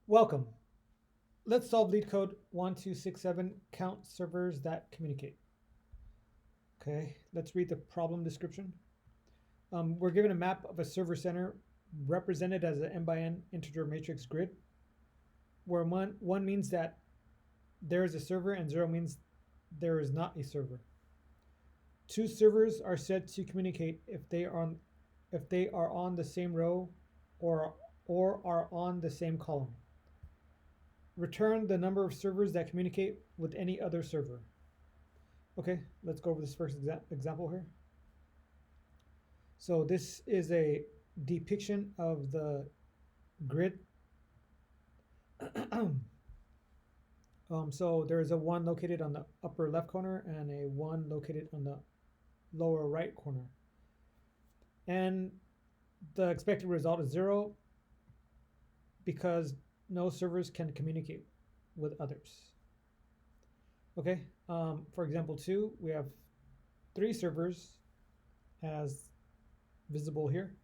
Welcome. Let's solve Leetcode 1267, count servers that communicate. Okay, let's read the problem description. We're given a map of a server center represented as an n by n integer matrix grid, where one means that there is a server and 0 means there is not a server. Two servers are said to communicate if they are on the same row or are on the same column. Return the number of servers that communicate with any other server. Okay, let's go over this first example here. So this is a depiction of the grid. So there is a 1 located on the upper left corner and a 1 located on the lower right corner. And the expected result is 0 because no servers can communicate with others. Okay, for example 2, we have 3 servers as visible here.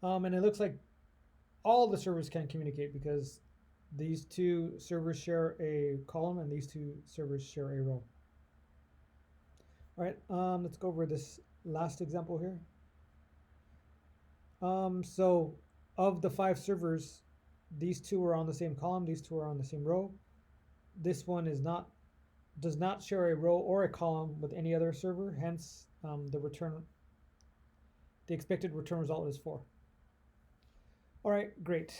And it looks like all the servers can communicate because these 2 servers share a column and these 2 servers share a row. All right, let's go over this last example here. So of the 5 servers, these 2 are on the same column, these 2 are on the same row. This one does not share a row or a column with any other server, hence the expected return result is 4. All right, great.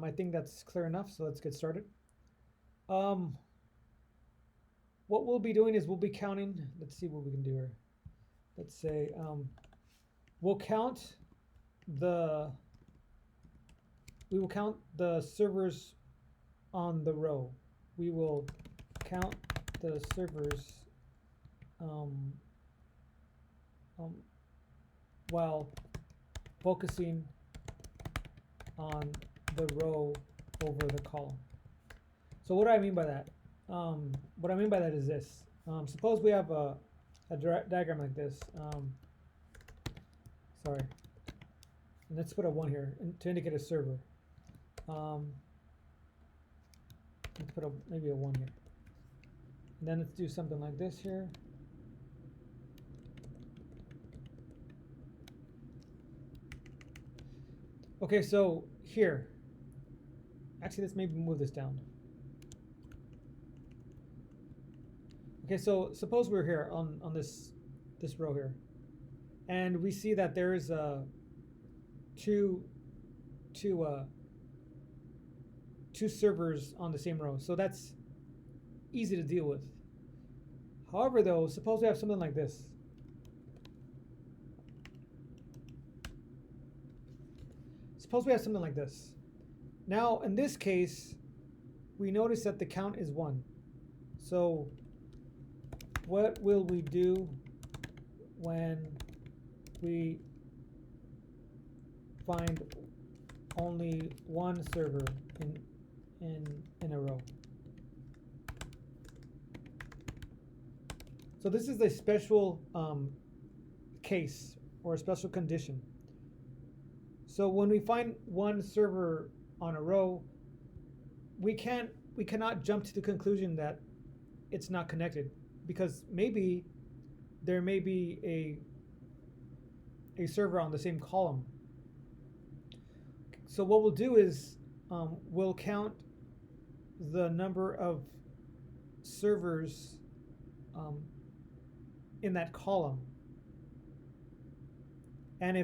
I think that's clear enough, so let's get started. What we'll be doing is we'll be counting. Let's see what we can do here. Let's say we will count the servers on the row. We will count the servers while focusing on the row over the column. So what do I mean by that? What I mean by that is this. Suppose we have a diagram like this. Sorry. And let's put a 1 here to indicate a server. Let's put maybe a 1 here. And then let's do something like this here. Okay, so here. Actually, let's maybe move this down. Okay, so suppose we're here on this row here, and we see that there is two servers on the same row. So that's easy to deal with. However, though, suppose we have something like this. Suppose we have something like this. Now, in this case, we notice that the count is 1. So what will we do when we find only 1 server in a row? So this is a special case or a special condition. So when we find 1 server on a row, we cannot jump to the conclusion that it's not connected, because maybe there may be a server on the same column. So what we'll do is we'll count the number of servers in that column, and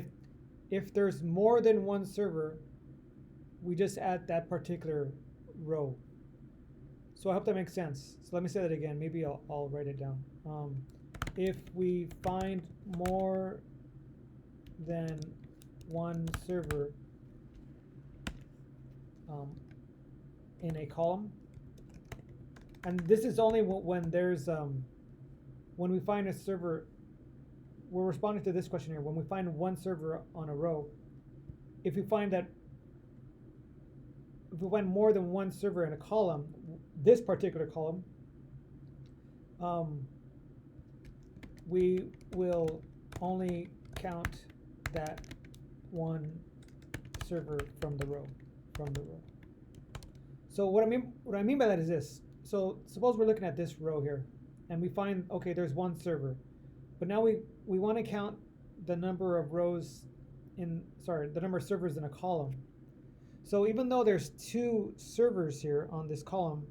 if there's more than 1 server, we just add that particular row. So I hope that makes sense. So let me say that again. Maybe I'll write it down. If we find more than 1 server in a column, and this is only when there's when we find a server. We're responding to this question here. When we find 1 server on a row, if we find more than 1 server in a column, this particular column, we will only count that 1 server from the row. So what I mean by that is this. So suppose we're looking at this row here, and we find, okay, there's one server, but now we want to count the number of rows in, sorry, the number of servers in a column. So even though there's two servers here on this column,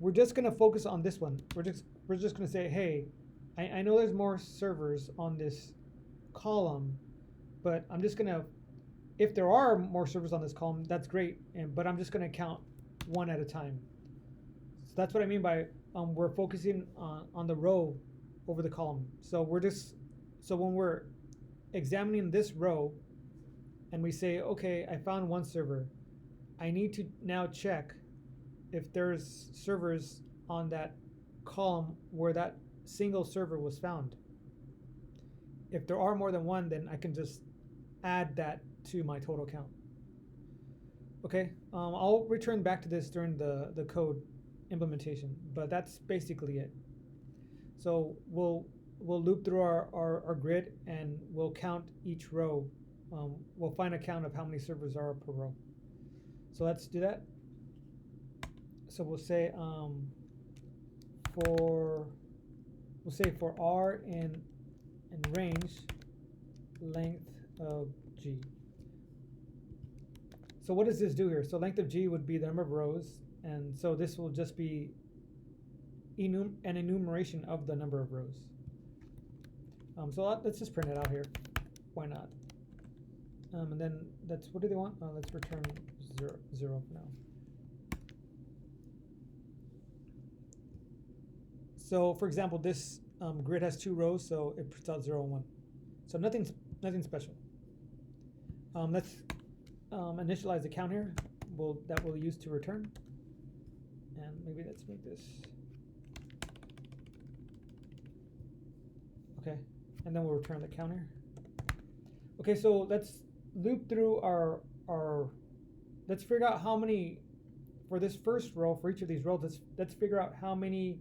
we're just going to focus on this one. We're just going to say, hey, I know there's more servers on this column, but I'm just going to, if there are more servers on this column, that's great, but I'm just going to count one at a time. So that's what I mean by we're focusing on the row over the column. So when we're examining this row and we say, okay, I found one server, I need to now check if there's servers on that column where that single server was found. If there are more than one, then I can just add that to my total count. Okay, I'll return back to this during the code implementation, but that's basically it. So we'll loop through our grid and we'll count each row. We'll find a count of how many servers are per row. So let's do that. So we'll say for R in range length of G. So what does this do here? So length of G would be the number of rows, and so this will just be an enumeration of the number of rows. So let's just print it out here. Why not? And then what do they want? Let's return 0 for now. So for example, this grid has 2 rows, so it prints out 0 and 1. So nothing special. Let's initialize the count here. That we'll use to return. And maybe let's make this. Okay, and then we'll return the counter. Okay, so let's loop through let's figure out how many, for this first row, for each of these rows, let's figure out how many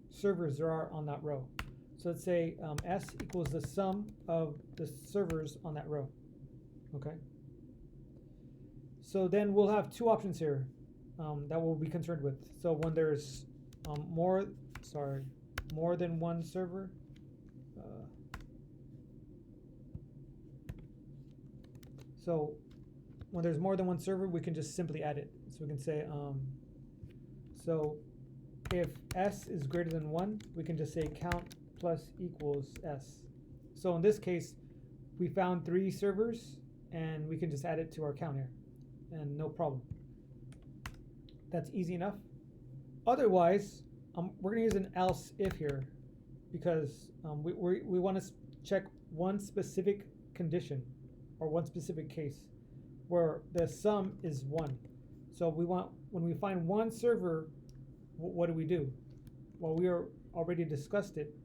servers there are on that row. So let's say S equals the sum of the servers on that row. Okay. So then we'll have 2 options here that we'll be concerned with. So when there's more than one server, so when there's more than one server, we can just simply add it. So we can say, so if S is greater than 1, we can just say count plus equals S. So in this case, we found 3 servers, and we can just add it to our count here, and no problem. That's easy enough. Otherwise, we're going to use an else if here, because we want to check one specific condition or one specific case where the sum is 1. So when we find one server, what do we do? Well, we already discussed it.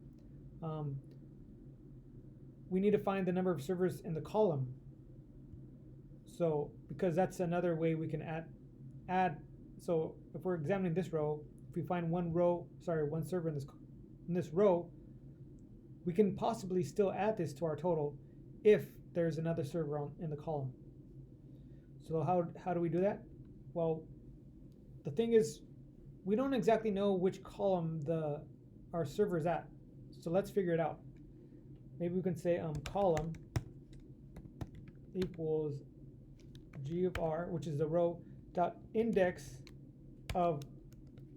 We need to find the number of servers in the column. So because that's another way we can add. So if we're examining this row, if we find one server in this row, we can possibly still add this to our total if there's another server in the column. So how do we do that? Well, the thing is, we don't exactly know which column our server is at. So let's figure it out. Maybe we can say column equals G of R, which is the row dot index of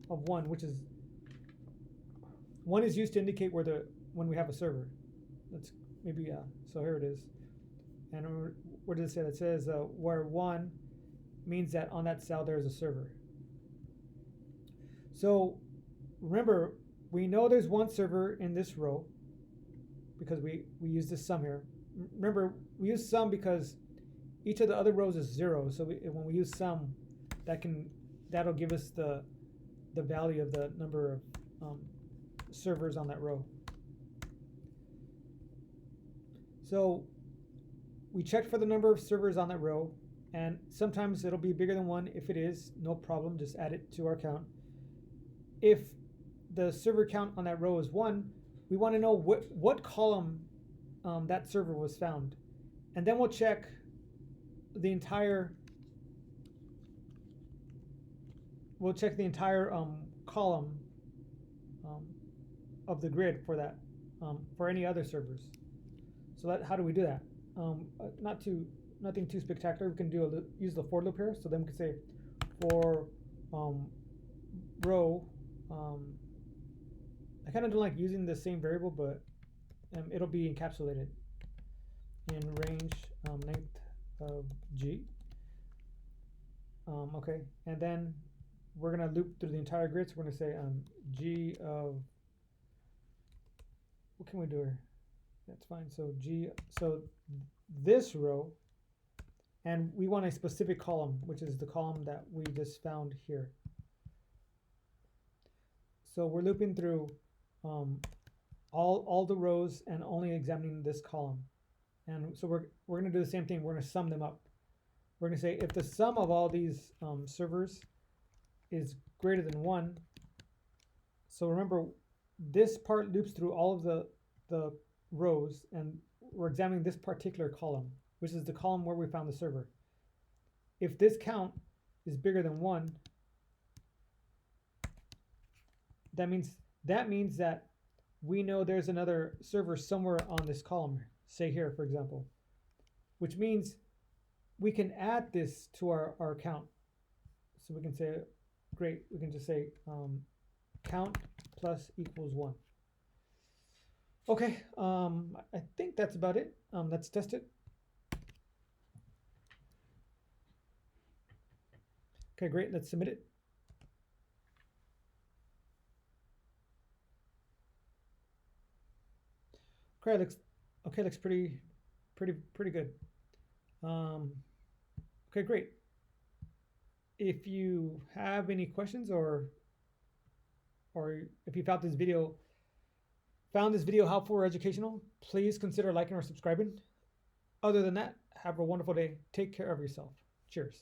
1, which is 1 is used to indicate when we have a server. Let's maybe so here it is. And where does it say? It says where 1 means that on that cell there is a server. So remember, we know there's one server in this row because we use this sum here. Remember, we use sum because each of the other rows is 0. So when we use sum, that'll give us the value of the number of servers on that row. So we checked for the number of servers on that row, and sometimes it'll be bigger than 1. If it is, no problem, just add it to our count. If the server count on that row is 1, we want to know what column that server was found. And then we'll check the entire we'll check the entire column um, of the grid for that, for any other servers. So how do we do that? Nothing too spectacular. We can use the for loop here. So then we can say for row. I kind of don't like using the same variable, but it'll be encapsulated in range length of g. Okay, and then we're gonna loop through the entire grid. So we're gonna say g of, what can we do here? That's fine. So this row, and we want a specific column, which is the column that we just found here. So we're looping through all the rows and only examining this column. And so we're going to do the same thing. We're going to sum them up. We're going to say if the sum of all these servers is greater than 1. So remember, this part loops through all of the rows, and we're examining this particular column, which is the column where we found the server. If this count is bigger than 1, that means that we know there's another server somewhere on this column, say here, for example, which means we can add this to our count. So we can say, great, we can just say count plus equals 1. Okay, I think that's about it. Let's test it. Okay, great, let's submit it. Okay, looks pretty good. Okay, great. If you have any questions, or if you found this video helpful or educational, please consider liking or subscribing. Other than that, have a wonderful day. Take care of yourself. Cheers.